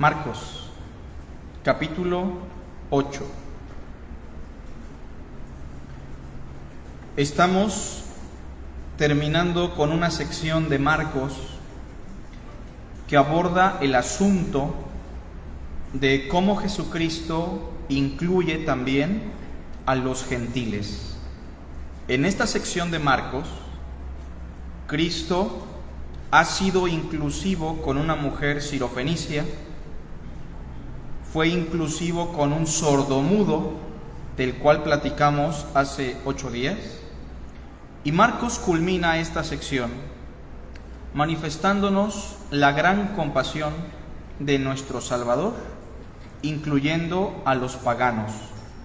Marcos, capítulo 8. Estamos terminando con una sección de Marcos que aborda el asunto de cómo Jesucristo incluye también a los gentiles. En esta sección de Marcos, Cristo ha sido inclusivo con una mujer sirofenicia, fue inclusivo con un sordomudo, del cual platicamos hace 8 días, y Marcos culmina esta sección manifestándonos la gran compasión de nuestro Salvador, incluyendo a los paganos,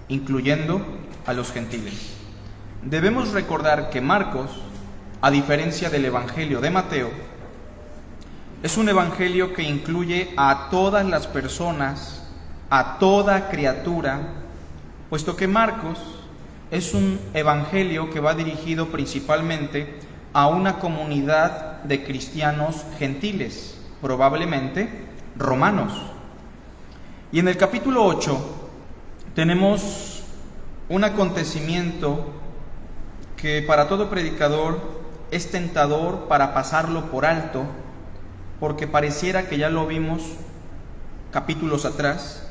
incluyendo a los gentiles. Debemos recordar que Marcos, a diferencia del Evangelio de Mateo, es un evangelio que incluye a todas las personas, a toda criatura, puesto que Marcos es un evangelio que va dirigido principalmente a una comunidad de cristianos gentiles, probablemente romanos. Y en el capítulo 8 tenemos un acontecimiento que para todo predicador es tentador para pasarlo por alto, porque pareciera que ya lo vimos capítulos atrás,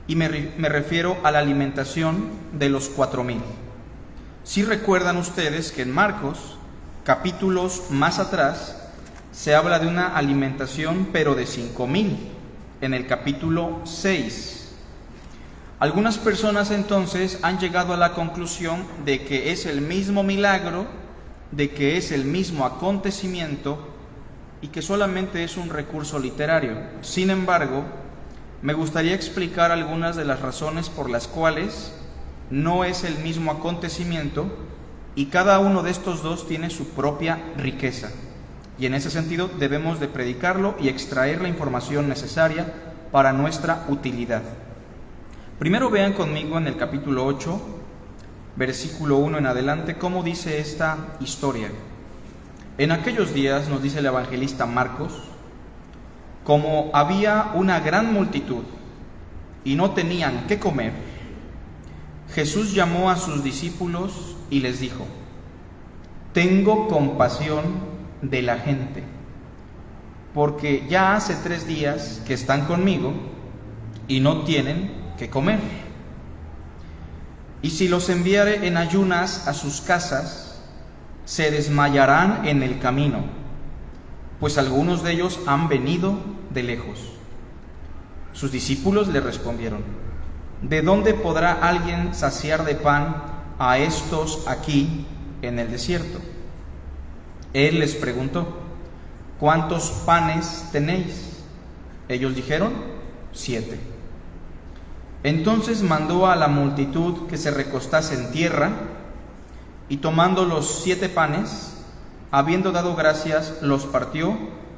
y me refiero a la alimentación de los 4,000. Si recuerdan ustedes que en Marcos, capítulos más atrás, se habla de una alimentación pero de 5,000, en el capítulo 6. Algunas personas entonces han llegado a la conclusión de que es el mismo milagro, de que es el mismo acontecimiento y que solamente es un recurso literario. Sin embargo, me gustaría explicar algunas de las razones por las cuales no es el mismo acontecimiento y cada uno de estos dos tiene su propia riqueza. Y en ese sentido debemos de predicarlo y extraer la información necesaria para nuestra utilidad. Primero vean conmigo en el capítulo 8, versículo 1 en adelante, cómo dice esta historia. En aquellos días, nos dice el evangelista Marcos, como había una gran multitud y no tenían qué comer, Jesús llamó a sus discípulos y les dijo: tengo compasión de la gente, porque ya hace 3 días que están conmigo y no tienen qué comer. Y si los enviare en ayunas a sus casas, se desmayarán en el camino, pues algunos de ellos han venido de lejos. Sus discípulos le respondieron: ¿de dónde podrá alguien saciar de pan a estos aquí en el desierto? Él les preguntó: ¿cuántos panes tenéis? Ellos dijeron: 7. Entonces mandó a la multitud que se recostase en tierra, y tomando los 7 panes, habiendo dado gracias, los partió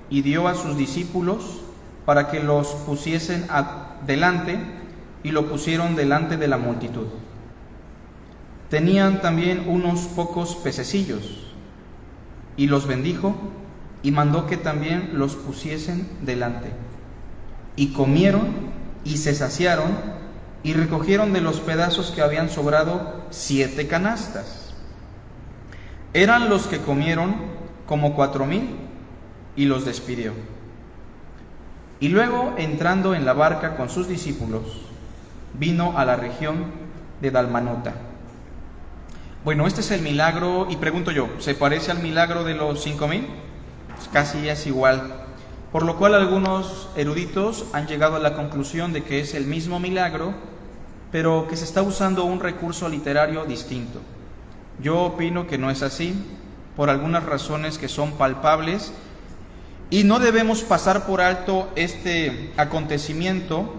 y dio a sus discípulos para que los pusiesen delante, y lo pusieron delante de la multitud. Tenían también unos pocos pececillos, y los bendijo y mandó que también los pusiesen delante. Y comieron y se saciaron, y recogieron de los pedazos que habían sobrado 7 canastas. Eran los que comieron como 4,000, y los despidió. Y luego, entrando en la barca con sus discípulos, vino a la región de Dalmanuta. Bueno, este es el milagro, y pregunto yo, ¿se parece al milagro de los 5,000? Pues casi es igual, por lo cual algunos eruditos han llegado a la conclusión de que es el mismo milagro, pero que se está usando un recurso literario distinto. Yo opino que no es así, por algunas razones que son palpables, y no debemos pasar por alto este acontecimiento,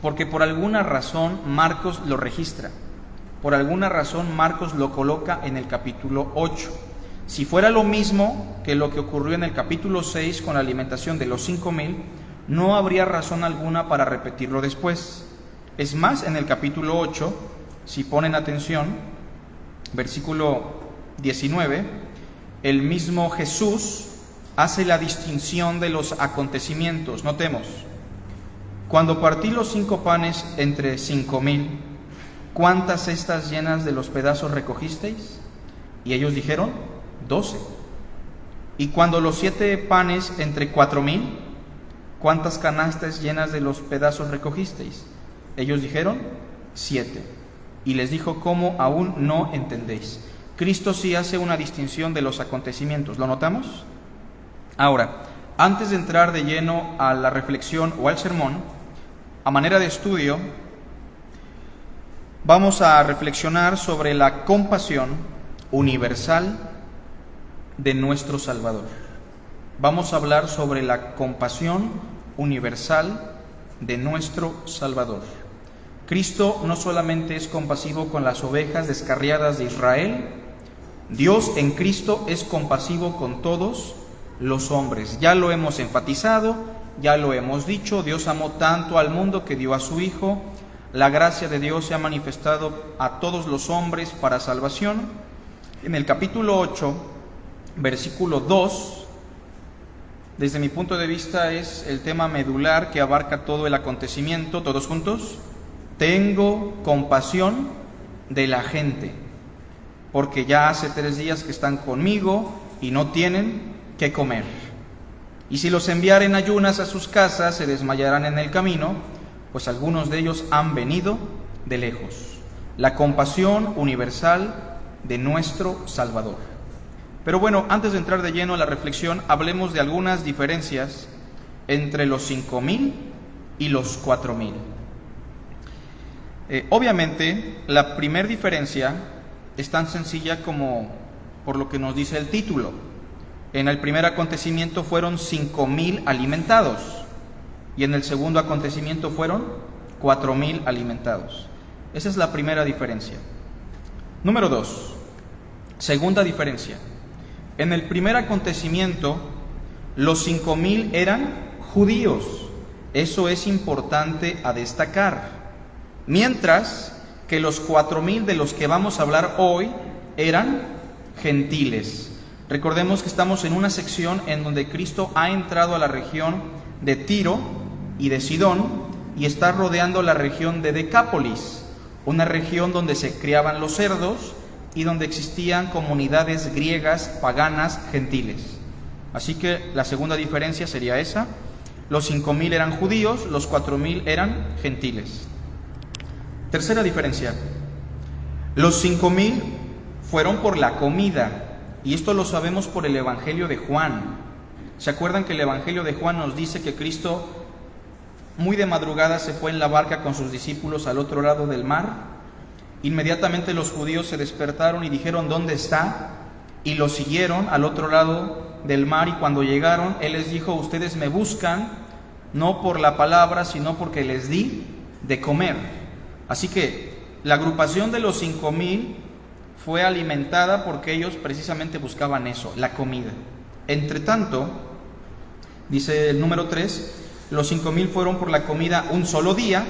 porque por alguna razón Marcos lo registra, por alguna razón Marcos lo coloca en el capítulo 8. Si fuera lo mismo que lo que ocurrió en el capítulo 6 con la alimentación de los 5,000, no habría razón alguna para repetirlo después. Es más, en el capítulo 8, si ponen atención, versículo 19, el mismo Jesús hace la distinción de los acontecimientos. Notemos: Cuando partí los 5 panes entre 5,000, ¿cuántas cestas llenas de los pedazos recogisteis? Y ellos dijeron, 12. Y cuando los 7 panes entre 4,000, ¿cuántas canastas llenas de los pedazos recogisteis? Ellos dijeron, 7. Y les dijo, ¿cómo aún no entendéis? Cristo sí hace una distinción de los acontecimientos. ¿Lo notamos? Ahora, antes de entrar de lleno a la reflexión o al sermón, a manera de estudio, vamos a reflexionar sobre la compasión universal de nuestro Salvador. Vamos a hablar sobre la compasión universal de nuestro Salvador. Cristo no solamente es compasivo con las ovejas descarriadas de Israel, Dios en Cristo es compasivo con todos los hombres. Ya lo hemos enfatizado, ya lo hemos dicho, Dios amó tanto al mundo que dio a su Hijo. La gracia de Dios se ha manifestado a todos los hombres para salvación. En el capítulo 8, versículo 2, desde mi punto de vista es el tema medular que abarca todo el acontecimiento. Todos juntos. Tengo compasión de la gente, porque ya hace 3 días que están conmigo y no tienen qué comer. Y si los enviaren ayunas a sus casas, se desmayarán en el camino, pues algunos de ellos han venido de lejos. La compasión universal de nuestro Salvador. Pero bueno, antes de entrar de lleno a la reflexión, hablemos de algunas diferencias entre los 5,000 y los 4,000. Obviamente, la primera diferencia es tan sencilla como por lo que nos dice el título. En el primer acontecimiento fueron 5,000 alimentados y en el segundo acontecimiento fueron 4,000 alimentados. Esa es la primera diferencia. Número 2, segunda diferencia. En el primer acontecimiento, los 5,000 eran judíos. Eso es importante a destacar. Mientras que los 4,000 de los que vamos a hablar hoy eran gentiles. Recordemos que estamos en una sección en donde Cristo ha entrado a la región de Tiro y de Sidón y está rodeando la región de Decápolis, una región donde se criaban los cerdos y donde existían comunidades griegas, paganas, gentiles. Así que la segunda diferencia sería esa. Los 5,000 eran judíos, los 4,000 eran gentiles. Tercera diferencia. Los 5,000 fueron por la comida, y esto lo sabemos por el Evangelio de Juan. ¿Se acuerdan que el Evangelio de Juan nos dice que Cristo muy de madrugada se fue en la barca con sus discípulos al otro lado del mar? Inmediatamente los judíos se despertaron y dijeron, ¿dónde está? Y lo siguieron al otro lado del mar, y cuando llegaron, Él les dijo, ustedes me buscan, no por la palabra, sino porque les di de comer. Así que la agrupación de los 5,000 fue alimentada porque ellos precisamente buscaban eso, la comida. Entre tanto, dice el número 3, los 5,000 fueron por la comida un solo día,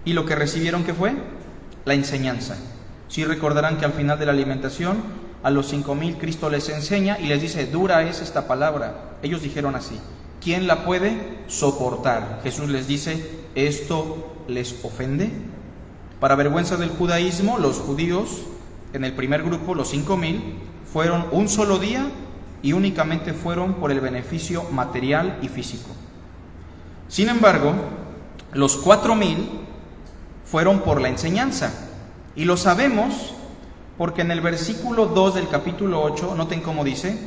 y lo que recibieron, ¿qué fue? La enseñanza. Sí recordarán que al final de la alimentación, a los 5,000 Cristo les enseña y les dice, dura es esta palabra. Ellos dijeron así, ¿quién la puede soportar? Jesús les dice, ¿esto les ofende? Para vergüenza del judaísmo, los judíos, en el primer grupo, los 5,000, fueron un solo día y únicamente fueron por el beneficio material y físico. Sin embargo, los 4,000 fueron por la enseñanza, y lo sabemos porque en el versículo 2 del capítulo 8, noten cómo dice,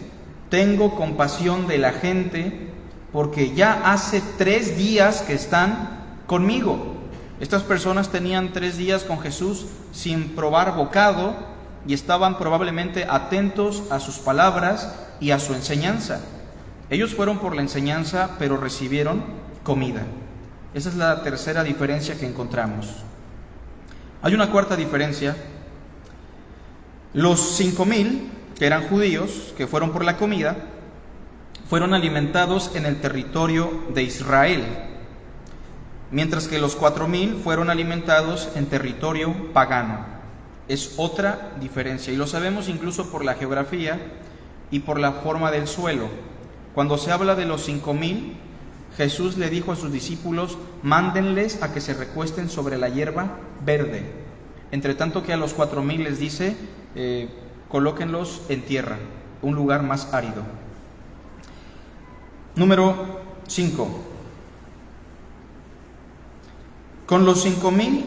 tengo compasión de la gente porque ya hace 3 días que están conmigo. Estas personas tenían 3 días con Jesús sin probar bocado y estaban probablemente atentos a sus palabras y a su enseñanza. Ellos fueron por la enseñanza, pero recibieron comida. Esa es la tercera diferencia que encontramos. Hay una cuarta diferencia. Los 5,000, que eran judíos, que fueron por la comida, fueron alimentados en el territorio de Israel, mientras que los 4,000 fueron alimentados en territorio pagano. Es otra diferencia, y lo sabemos incluso por la geografía y por la forma del suelo. Cuando se habla de los 5,000, Jesús le dijo a sus discípulos: mándenles a que se recuesten sobre la hierba verde. Entre tanto que a los 4,000 les dice: colóquenlos en tierra, un lugar más árido. Número 5. Con los 5,000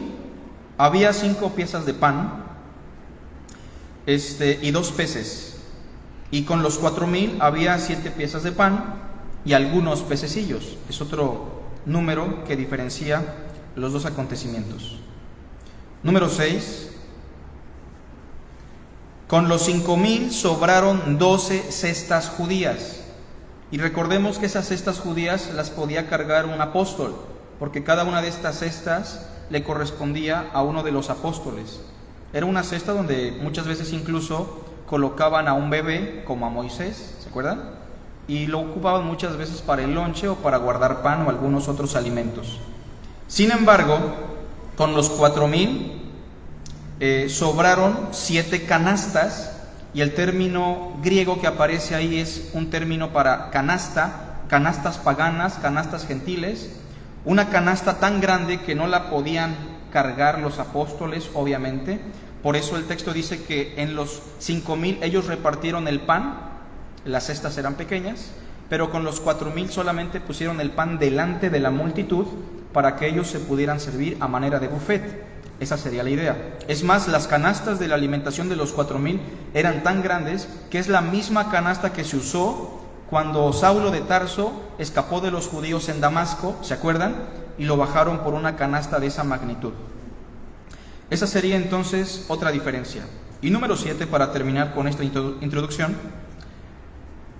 había 5 piezas de pan y 2 peces. Y con los 4,000 había 7 piezas de pan y algunos pececillos. Es otro número que diferencia los dos acontecimientos. Número 6. Con los 5,000 sobraron 12 cestas judías. Y recordemos que esas cestas judías las podía cargar un apóstol, porque cada una de estas cestas le correspondía a uno de los apóstoles. Era una cesta donde muchas veces incluso colocaban a un bebé, como a Moisés, ¿se acuerdan? Y lo ocupaban muchas veces para el lonche o para guardar pan o algunos otros alimentos. Sin embargo, con los 4,000 sobraron 7 canastas, y el término griego que aparece ahí es un término para canasta, canastas paganas, canastas gentiles, una canasta tan grande que no la podían cargar los apóstoles, obviamente. Por eso el texto dice que en los 5,000 ellos repartieron el pan, las cestas eran pequeñas, pero con los 4,000 solamente pusieron el pan delante de la multitud para que ellos se pudieran servir a manera de buffet. Esa sería la idea. Es más, las canastas de la alimentación de los 4,000 eran tan grandes que es la misma canasta que se usó cuando Saulo de Tarso escapó de los judíos en Damasco, ¿se acuerdan? Y lo bajaron por una canasta de esa magnitud. Esa sería entonces otra diferencia. Y número 7, para terminar con esta introducción,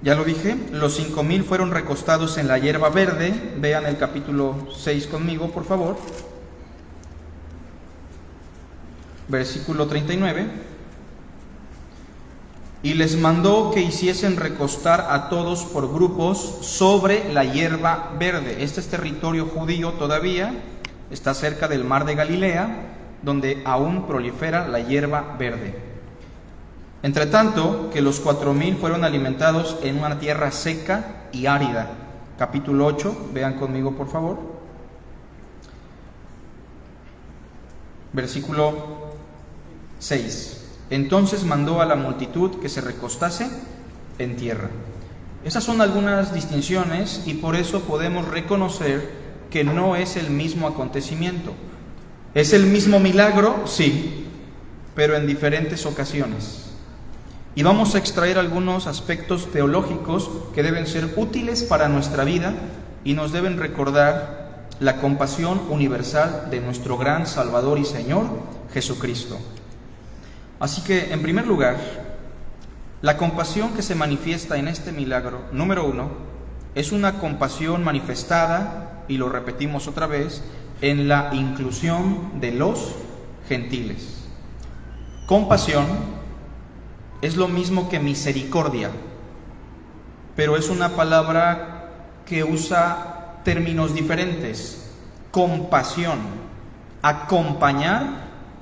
ya lo dije, los 5,000 fueron recostados en la hierba verde. Vean el capítulo 6 conmigo, por favor. Versículo 39. Y les mandó que hiciesen recostar a todos por grupos sobre la hierba verde. Este es territorio judío todavía, está cerca del mar de Galilea, donde aún prolifera la hierba verde. Entre tanto, que los 4,000 fueron alimentados en una tierra seca y árida. Capítulo 8, vean conmigo por favor. Versículo 6. Entonces mandó a la multitud que se recostase en tierra. Esas son algunas distinciones y por eso podemos reconocer que no es el mismo acontecimiento. ¿Es el mismo milagro? Sí, pero en diferentes ocasiones. Y vamos a extraer algunos aspectos teológicos que deben ser útiles para nuestra vida y nos deben recordar la compasión universal de nuestro gran Salvador y Señor, Jesucristo. Así que, en primer lugar, la compasión que se manifiesta en este milagro, número 1, es una compasión manifestada, y lo repetimos otra vez, en la inclusión de los gentiles. Compasión es lo mismo que misericordia, pero es una palabra que usa términos diferentes. Compasión, acompañar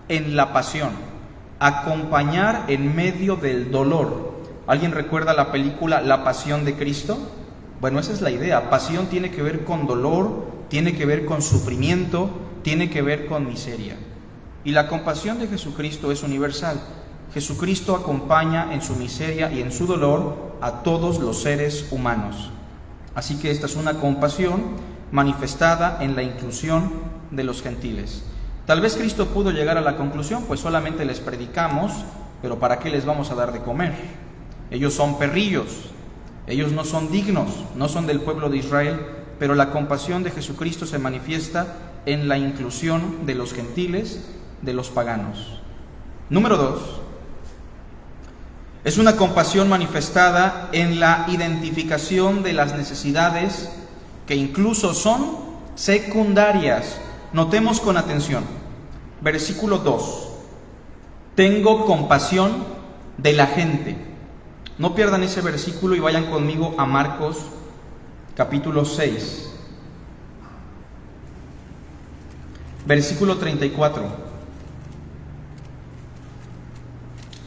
en la pasión, acompañar en medio del dolor. ¿Alguien recuerda la película La Pasión de Cristo? Bueno, esa es la idea. Pasión tiene que ver con dolor, tiene que ver con sufrimiento, tiene que ver con miseria. Y la compasión de Jesucristo es universal. Jesucristo acompaña en su miseria y en su dolor a todos los seres humanos. Así que esta es una compasión manifestada en la inclusión de los gentiles. Tal vez Cristo pudo llegar a la conclusión, pues solamente les predicamos, pero ¿para qué les vamos a dar de comer? Ellos son perrillos, ellos no son dignos, no son del pueblo de Israel, pero la compasión de Jesucristo se manifiesta en la inclusión de los gentiles, de los paganos. Número 2, es una compasión manifestada en la identificación de las necesidades que incluso son secundarias. Notemos con atención, versículo 2, tengo compasión de la gente. No pierdan ese versículo y vayan conmigo a Marcos capítulo 6, versículo 34.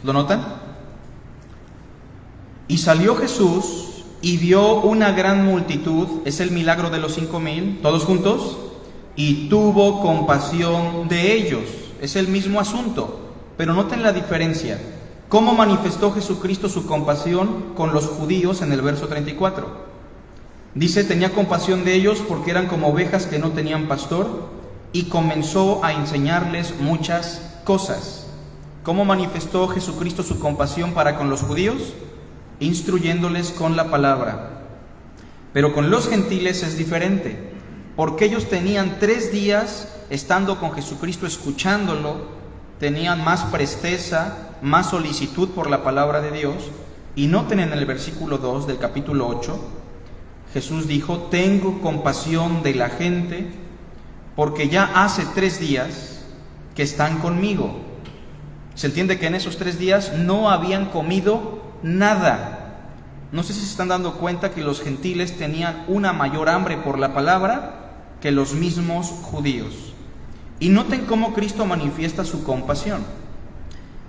¿Lo notan? Y salió Jesús y vio una gran multitud, es el milagro de los 5,000, todos juntos, y tuvo compasión de ellos. Es el mismo asunto, pero noten la diferencia. ¿Cómo manifestó Jesucristo su compasión con los judíos en el verso 34? Dice, tenía compasión de ellos porque eran como ovejas que no tenían pastor, y comenzó a enseñarles muchas cosas. ¿Cómo manifestó Jesucristo su compasión para con los judíos? Instruyéndoles con la palabra. Pero con los gentiles es diferente, porque ellos tenían 3 días estando con Jesucristo, escuchándolo, tenían más presteza, más solicitud por la palabra de Dios. Y noten en el versículo 2 del capítulo 8, Jesús dijo, tengo compasión de la gente, porque ya hace 3 días que están conmigo. Se entiende que en esos 3 días no habían comido nada. No sé si se están dando cuenta que los gentiles tenían una mayor hambre por la palabra que los mismos judíos. Y noten cómo Cristo manifiesta su compasión.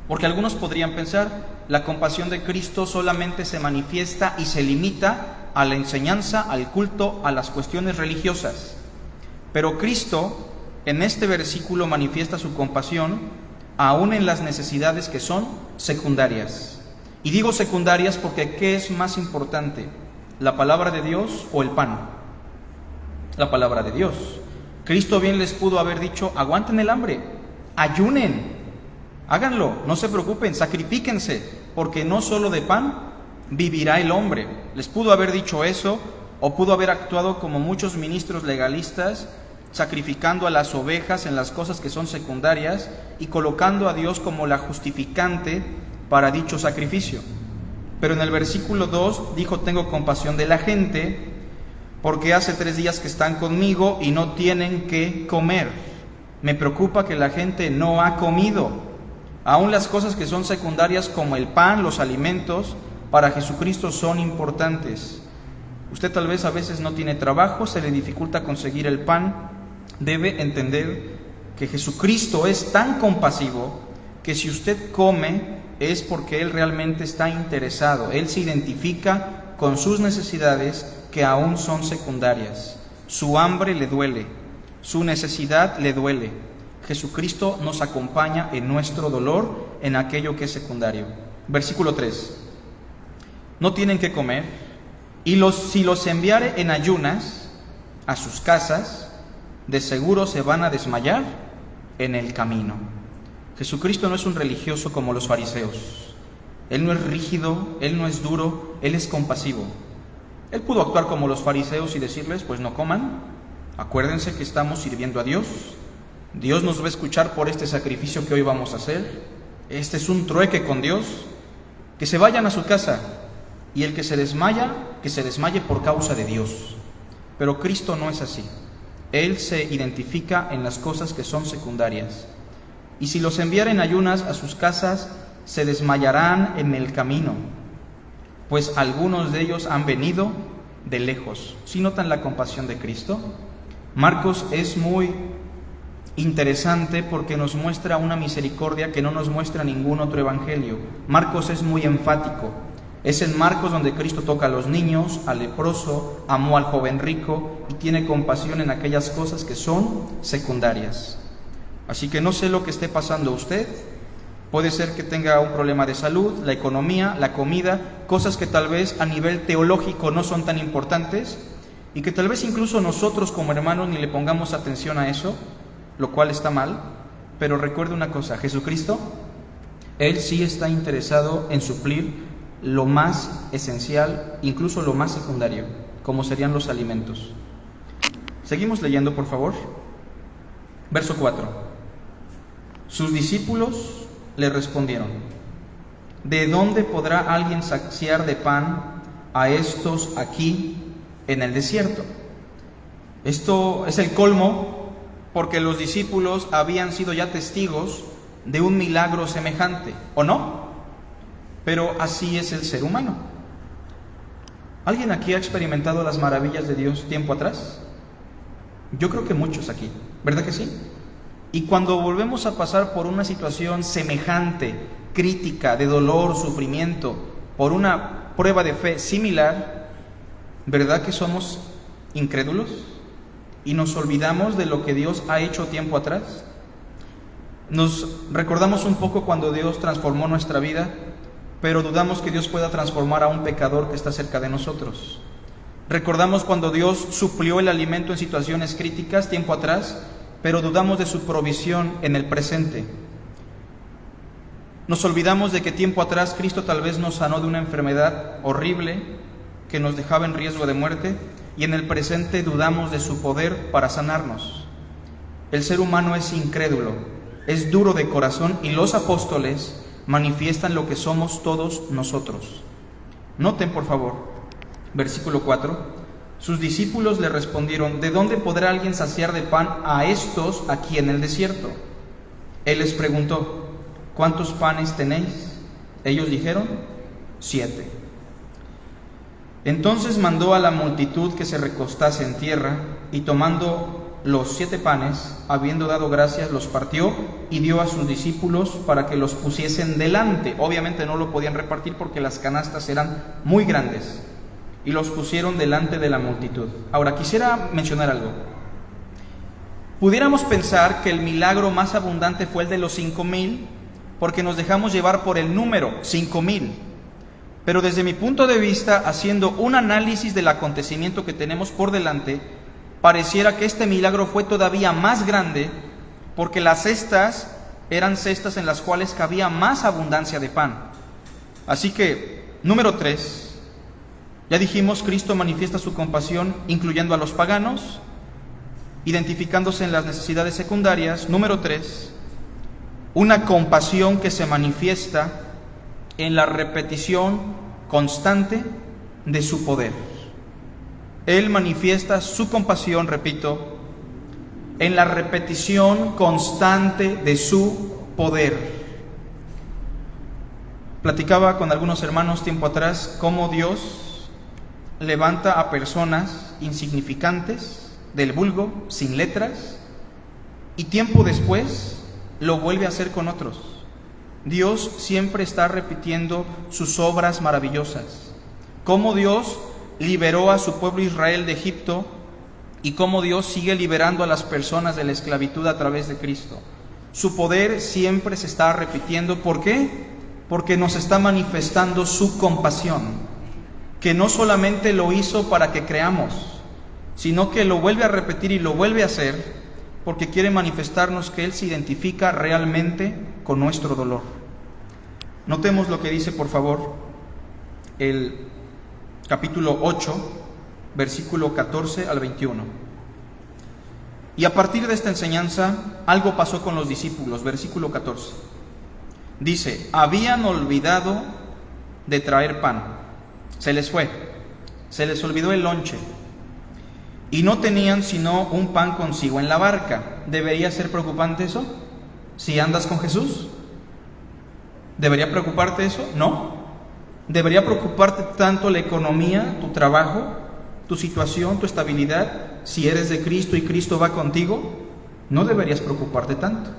Porque algunos podrían pensar, la compasión de Cristo solamente se manifiesta y se limita a la enseñanza, al culto, a las cuestiones religiosas. Pero Cristo en este versículo manifiesta su compasión aún en las necesidades que son secundarias. Y digo secundarias porque ¿qué es más importante? ¿La palabra de Dios o el pan? La palabra de Dios. Cristo bien les pudo haber dicho, aguanten el hambre, ayunen, háganlo, no se preocupen, sacrifíquense, porque no solo de pan vivirá el hombre. Les pudo haber dicho eso, o pudo haber actuado como muchos ministros legalistas, sacrificando a las ovejas en las cosas que son secundarias y colocando a Dios como la justificante para dicho sacrificio. Pero en el versículo 2 dijo, tengo compasión de la gente, porque hace 3 días que están conmigo y no tienen que comer. Me preocupa que la gente no ha comido. Aún las cosas que son secundarias como el pan, los alimentos, para Jesucristo son importantes. Usted tal vez a veces no tiene trabajo, se le dificulta conseguir el pan. Debe entender que Jesucristo es tan compasivo que si usted come es porque Él realmente está interesado. Él se identifica con sus necesidades que aún son secundarias. Su hambre le duele, su necesidad le duele. Jesucristo nos acompaña en nuestro dolor, en aquello que es secundario. Versículo 3. No tienen que comer, y si los enviare en ayunas a sus casas, de seguro se van a desmayar en el camino. Jesucristo no es un religioso como los fariseos. Él no es rígido, Él no es duro, Él es compasivo. Él pudo actuar como los fariseos y decirles, pues no coman, acuérdense que estamos sirviendo a Dios, Dios nos va a escuchar por este sacrificio que hoy vamos a hacer, este es un trueque con Dios, que se vayan a su casa, y el que se desmaye por causa de Dios. Pero Cristo no es así. Él se identifica en las cosas que son secundarias. Y si los enviaren ayunas a sus casas, se desmayarán en el camino, pues algunos de ellos han venido de lejos. ¿Sí notan la compasión de Cristo? Marcos es muy interesante porque nos muestra una misericordia que no nos muestra ningún otro evangelio. Marcos es muy enfático. Es en Marcos donde Cristo toca a los niños, al leproso, amó al joven rico y tiene compasión en aquellas cosas que son secundarias. Así que no sé lo que esté pasando usted. Puede ser que tenga un problema de salud, la economía, la comida, cosas que tal vez a nivel teológico no son tan importantes y que tal vez incluso nosotros como hermanos ni le pongamos atención a eso, lo cual está mal. Pero recuerde una cosa, Jesucristo, Él sí está interesado en suplir lo más esencial, incluso lo más secundario, como serían los alimentos. Seguimos leyendo, por favor. Verso 4. Sus discípulos le respondieron, ¿de dónde podrá alguien saciar de pan a estos aquí en el desierto? Esto es el colmo, porque los discípulos habían sido ya testigos de un milagro semejante, ¿o no? Pero así es el ser humano. ¿Alguien aquí ha experimentado las maravillas de Dios tiempo atrás? Yo creo que muchos aquí, ¿verdad que sí? Y cuando volvemos a pasar por una situación semejante, crítica, de dolor, sufrimiento, por una prueba de fe similar, ¿Verdad que somos incrédulos y nos olvidamos de lo que Dios ha hecho tiempo atrás? Nos recordamos un poco cuando Dios transformó nuestra vida, pero dudamos que Dios pueda transformar a un pecador que está cerca de nosotros. Recordamos cuando Dios suplió el alimento en situaciones críticas tiempo atrás, pero dudamos de su provisión en el presente. Nos olvidamos de que tiempo atrás Cristo tal vez nos sanó de una enfermedad horrible que nos dejaba en riesgo de muerte, y en el presente dudamos de su poder para sanarnos. El ser humano es incrédulo, es duro de corazón, y los apóstoles manifiestan lo que somos todos nosotros. Noten, por favor, versículo 4. Sus discípulos le respondieron: ¿de dónde podrá alguien saciar de pan a estos aquí en el desierto? Él les preguntó: ¿cuántos panes tenéis? Ellos dijeron: 7. Entonces mandó a la multitud que se recostase en tierra, y tomando los 7 panes, habiendo dado gracias, los partió y dio a sus discípulos para que los pusiesen delante. Obviamente no lo podían repartir porque las canastas eran muy grandes, y los pusieron delante de la multitud. Ahora, quisiera mencionar algo. Pudiéramos pensar que el milagro más abundante fue el de los 5,000, porque nos dejamos llevar por el número 5,000. Pero desde mi punto de vista, haciendo un análisis del acontecimiento que tenemos por delante, pareciera que este milagro fue todavía más grande, porque las cestas eran cestas en las cuales cabía más abundancia de pan. Así que, número 3, ya dijimos, Cristo manifiesta su compasión incluyendo a los paganos, identificándose en las necesidades secundarias. Número 3, una compasión que se manifiesta en la repetición constante de su poder. Él manifiesta su compasión, repito, en la repetición constante de su poder. Platicaba con algunos hermanos tiempo atrás cómo Dios levanta a personas insignificantes, del vulgo, sin letras, y tiempo después lo vuelve a hacer con otros. Dios siempre está repitiendo sus obras maravillosas. Cómo Dios liberó a su pueblo Israel de Egipto y cómo Dios sigue liberando a las personas de la esclavitud a través de Cristo. Su poder siempre se está repitiendo. ¿Por qué? Porque nos está manifestando su compasión, que no solamente lo hizo para que creamos, sino que lo vuelve a repetir y lo vuelve a hacer porque quiere manifestarnos que Él se identifica realmente con nuestro dolor. Notemos lo que dice, por favor, el capítulo 8, versículo 14 al 21. Y a partir de esta enseñanza, algo pasó con los discípulos. Versículo 14. Dice: habían olvidado de traer pan. Se les fue. Se les olvidó el lonche. Y no tenían sino un pan consigo en la barca. ¿Debería ser preocupante eso? Si andas con Jesús, ¿debería preocuparte eso? No. ¿Debería preocuparte tanto la economía, tu trabajo, tu situación, tu estabilidad? Si eres de Cristo y Cristo va contigo, no deberías preocuparte tanto.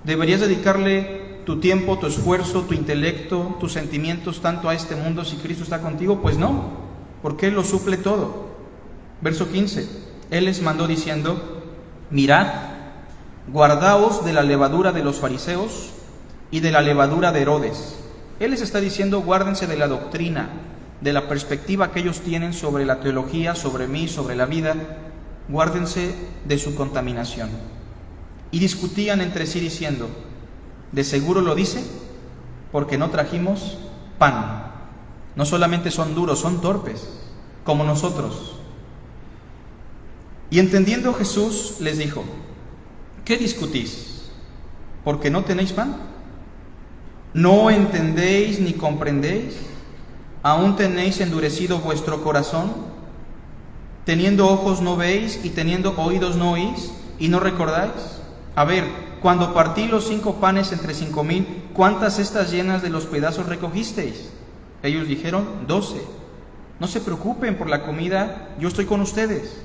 ¿Deberías dedicarle tu tiempo, tu esfuerzo, tu intelecto, tus sentimientos tanto a este mundo si Cristo está contigo? Pues no, porque Él lo suple todo. Verso 15. Él les mandó diciendo: mirad, guardaos de la levadura de los fariseos y de la levadura de Herodes. Él les está diciendo: guárdense de la doctrina, de la perspectiva que ellos tienen sobre la teología, sobre mí, sobre la vida. Guárdense de su contaminación. Y discutían entre sí diciendo: de seguro lo dice porque no trajimos pan. No solamente son duros, son torpes, como nosotros. Y entendiendo Jesús les dijo: ¿qué discutís? ¿Porque no tenéis pan? ¿No entendéis ni comprendéis? ¿Aún tenéis endurecido vuestro corazón? ¿Teniendo ojos no veis y teniendo oídos no oís y no recordáis? A ver, cuando partí los 5 panes entre 5,000, ¿cuántas cestas llenas de los pedazos recogisteis? Ellos dijeron: 12. No se preocupen por la comida, yo estoy con ustedes.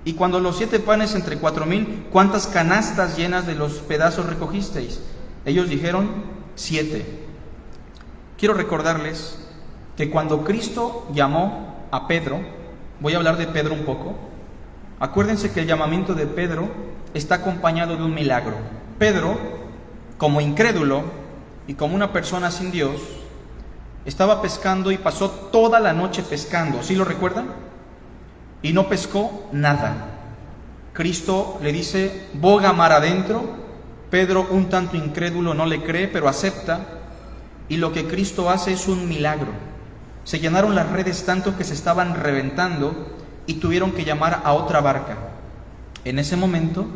Y cuando los 7 panes entre 4,000, ¿cuántas canastas llenas de los pedazos recogisteis? Ellos dijeron: 7. Quiero recordarles que cuando Cristo llamó a Pedro, Voy a hablar de Pedro un poco. Acuérdense que el llamamiento de Pedro está acompañado de un milagro. Pedro, como incrédulo y como una persona sin Dios, estaba pescando y pasó toda la noche pescando. ¿Sí lo recuerdan? Y no pescó nada. Cristo le dice, boga mar adentro. Pedro, un tanto incrédulo, no le cree, pero acepta. Y lo que Cristo hace es un milagro. Se llenaron las redes tanto que se estaban reventando y tuvieron que llamar a otra barca. En ese momento,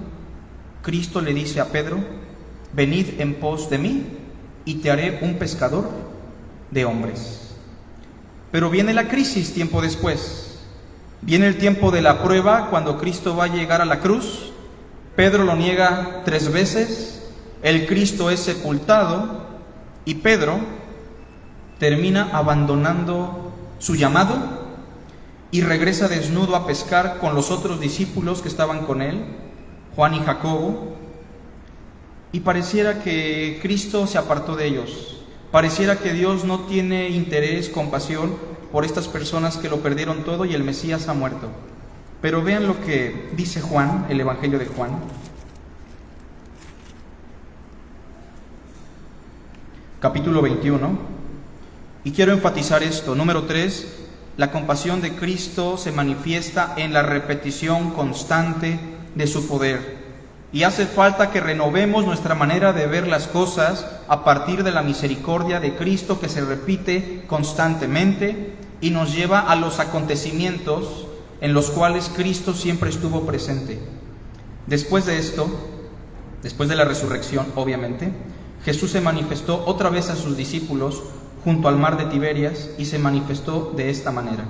Cristo le dice a Pedro, venid en pos de mí y te haré un pescador de hombres. Pero viene la crisis tiempo después. Viene el tiempo de la prueba, cuando Cristo va a llegar a la cruz. Pedro lo niega 3 veces, el Cristo es sepultado y Pedro termina abandonando su llamado y regresa desnudo a pescar con los otros discípulos que estaban con él, Juan y Jacobo, y pareciera que Cristo se apartó de ellos. Pareciera que Dios no tiene interés, compasión por estas personas que lo perdieron todo y el Mesías ha muerto. Pero vean lo que dice Juan, el Evangelio de Juan. Capítulo 21. Y quiero enfatizar esto. Número 3, la compasión de Cristo se manifiesta en la repetición constante de su poder. Y hace falta que renovemos nuestra manera de ver las cosas a partir de la misericordia de Cristo que se repite constantemente y nos lleva a los acontecimientos en los cuales Cristo siempre estuvo presente. Después de esto, después de la resurrección, obviamente, Jesús se manifestó otra vez a sus discípulos junto al mar de Tiberias y se manifestó de esta manera.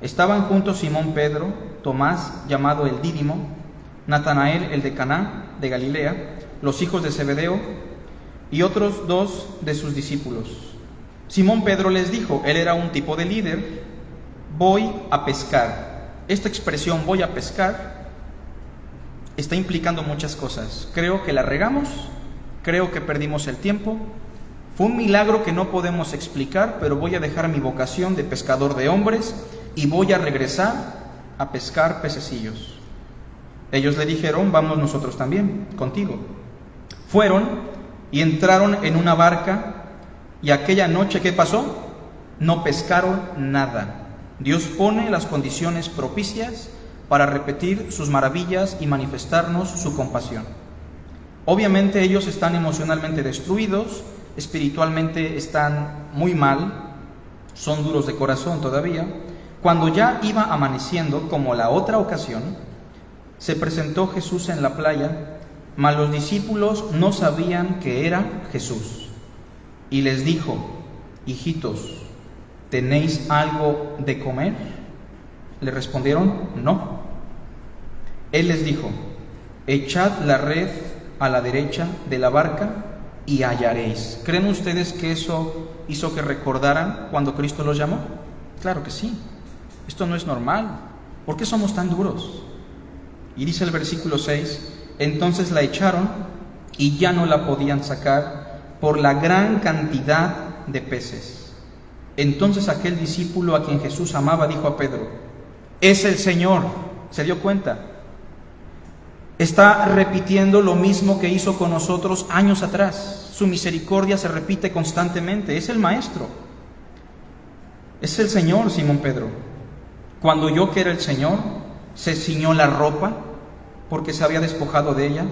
Estaban juntos Simón Pedro, Tomás, llamado el Dídimo, Natanael, el de Caná, de Galilea, los hijos de Zebedeo y otros 2 de sus discípulos. Simón Pedro les dijo, él era un tipo de líder, voy a pescar. Esta expresión, voy a pescar, está implicando muchas cosas. Creo que la regamos, creo que perdimos el tiempo. Fue un milagro que no podemos explicar, pero voy a dejar mi vocación de pescador de hombres y voy a regresar a pescar pececillos. Ellos le dijeron, vamos nosotros también, contigo. Fueron y entraron en una barca y aquella noche, ¿qué pasó? No pescaron nada. Dios pone las condiciones propicias para repetir sus maravillas y manifestarnos su compasión. Obviamente ellos están emocionalmente destruidos, espiritualmente están muy mal, son duros de corazón todavía. Cuando ya iba amaneciendo, como la otra ocasión, se presentó Jesús en la playa, mas los discípulos no sabían que era Jesús. Y les dijo, hijitos, ¿tenéis algo de comer? Le respondieron, no. Él les dijo, echad la red a la derecha de la barca y hallaréis. ¿Creen ustedes que eso hizo que recordaran cuando Cristo los llamó? Claro que sí. Esto no es normal. ¿Por qué somos tan duros? Y dice el versículo 6, entonces la echaron y ya no la podían sacar por la gran cantidad de peces. Entonces aquel discípulo a quien Jesús amaba dijo a Pedro, es el Señor. ¿Se dio cuenta? Está repitiendo lo mismo que hizo con nosotros años atrás. Su misericordia se repite constantemente. Es el Maestro. Es el Señor, Simón Pedro. Cuando oyó que era el Señor, se ciñó la ropa, porque se había despojado de ella,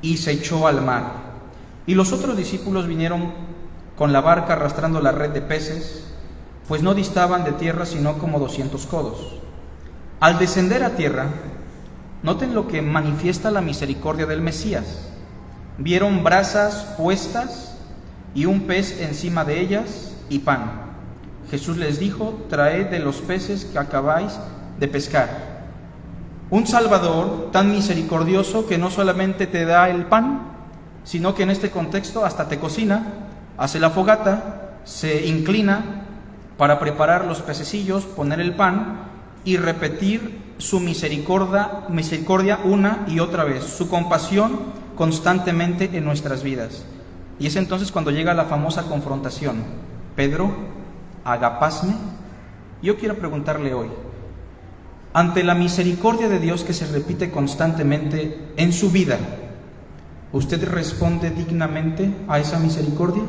y se echó al mar. Y los otros discípulos vinieron con la barca arrastrando la red de peces, pues no distaban de tierra sino como 200 codos. Al descender a tierra, noten lo que manifiesta la misericordia del Mesías. Vieron brasas puestas y un pez encima de ellas y pan. Jesús les dijo, traed de los peces que acabáis de pescar. Un Salvador tan misericordioso que no solamente te da el pan, sino que en este contexto hasta te cocina, hace la fogata, se inclina para preparar los pececillos, poner el pan y repetir su misericordia una y otra vez, su compasión constantemente en nuestras vidas. Y es entonces cuando llega la famosa confrontación. Pedro, agapasme. Yo quiero preguntarle hoy, ante la misericordia de Dios que se repite constantemente en su vida, ¿usted responde dignamente a esa misericordia?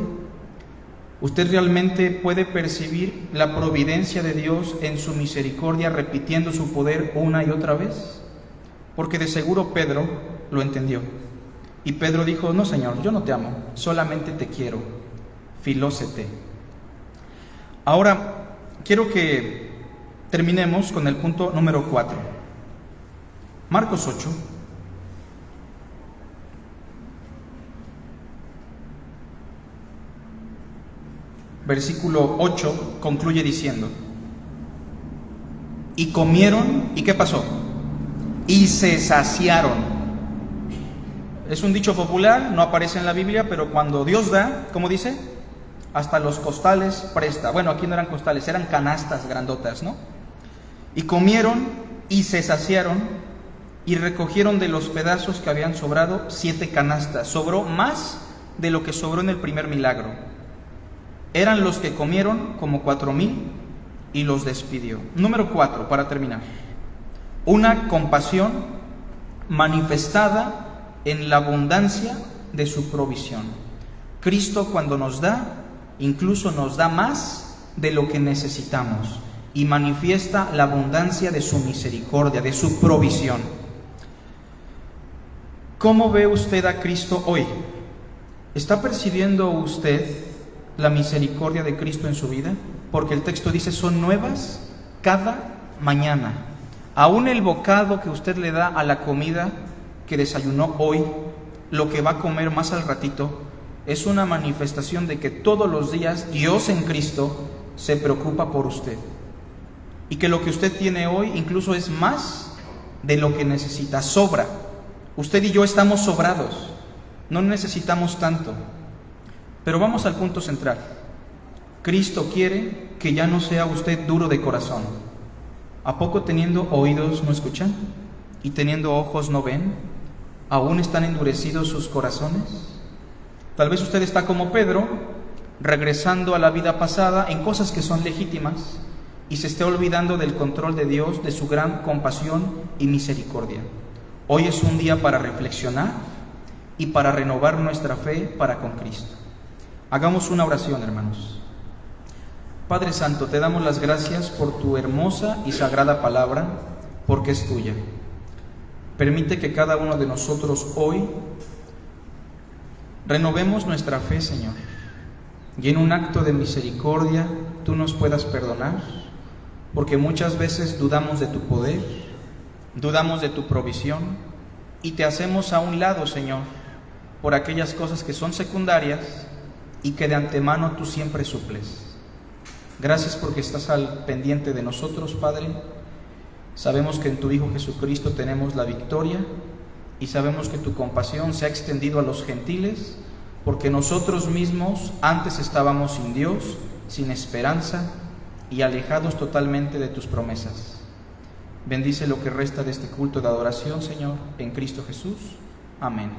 ¿Usted realmente puede percibir la providencia de Dios en su misericordia repitiendo su poder una y otra vez? Porque de seguro Pedro lo entendió. Y Pedro dijo: no, Señor, yo no te amo, solamente te quiero. Filósete. Ahora, quiero que terminemos con el punto número 4. Marcos 8. Versículo 8 concluye diciendo: y comieron, ¿y qué pasó? Y se saciaron. Es un dicho popular, no aparece en la Biblia, pero cuando Dios da, ¿cómo dice? Hasta los costales presta. Bueno, aquí no eran costales, eran canastas grandotas, ¿no? Y comieron y se saciaron y recogieron de los pedazos que habían sobrado 7 canastas. Sobró más de lo que sobró en el primer milagro. Eran los que comieron como 4,000 y los despidió. Número 4, para terminar. Una compasión manifestada en la abundancia de su provisión. Cristo, cuando nos da, incluso nos da más de lo que necesitamos y manifiesta la abundancia de su misericordia, de su provisión. ¿Cómo ve usted a Cristo hoy? ¿Está percibiendo usted la misericordia de Cristo en su vida? Porque el texto dice: son nuevas cada mañana. Aún el bocado que usted le da a la comida que desayunó hoy, lo que va a comer más al ratito, es una manifestación de que todos los días Dios en Cristo se preocupa por usted. Y que lo que usted tiene hoy incluso es más de lo que necesita, sobra. Usted y yo estamos sobrados, no necesitamos tanto. Pero vamos al punto central. Cristo quiere que ya no sea usted duro de corazón. ¿A poco teniendo oídos no escuchan? ¿Y teniendo ojos no ven? ¿Aún están endurecidos sus corazones? Tal vez usted está como Pedro, regresando a la vida pasada en cosas que son legítimas, y se esté olvidando del control de Dios, de su gran compasión y misericordia. Hoy es un día para reflexionar y para renovar nuestra fe para con Cristo. Hagamos una oración, hermanos. Padre Santo, te damos las gracias por tu hermosa y sagrada palabra, porque es tuya. Permite que cada uno de nosotros hoy renovemos nuestra fe, Señor, y en un acto de misericordia tú nos puedas perdonar, porque muchas veces dudamos de tu poder, dudamos de tu provisión y te hacemos a un lado, Señor, por aquellas cosas que son secundarias y que de antemano tú siempre suples. Gracias porque estás al pendiente de nosotros, Padre. Sabemos que en tu Hijo Jesucristo tenemos la victoria y sabemos que tu compasión se ha extendido a los gentiles, porque nosotros mismos antes estábamos sin Dios, sin esperanza y alejados totalmente de tus promesas. Bendice lo que resta de este culto de adoración, Señor, en Cristo Jesús. Amén.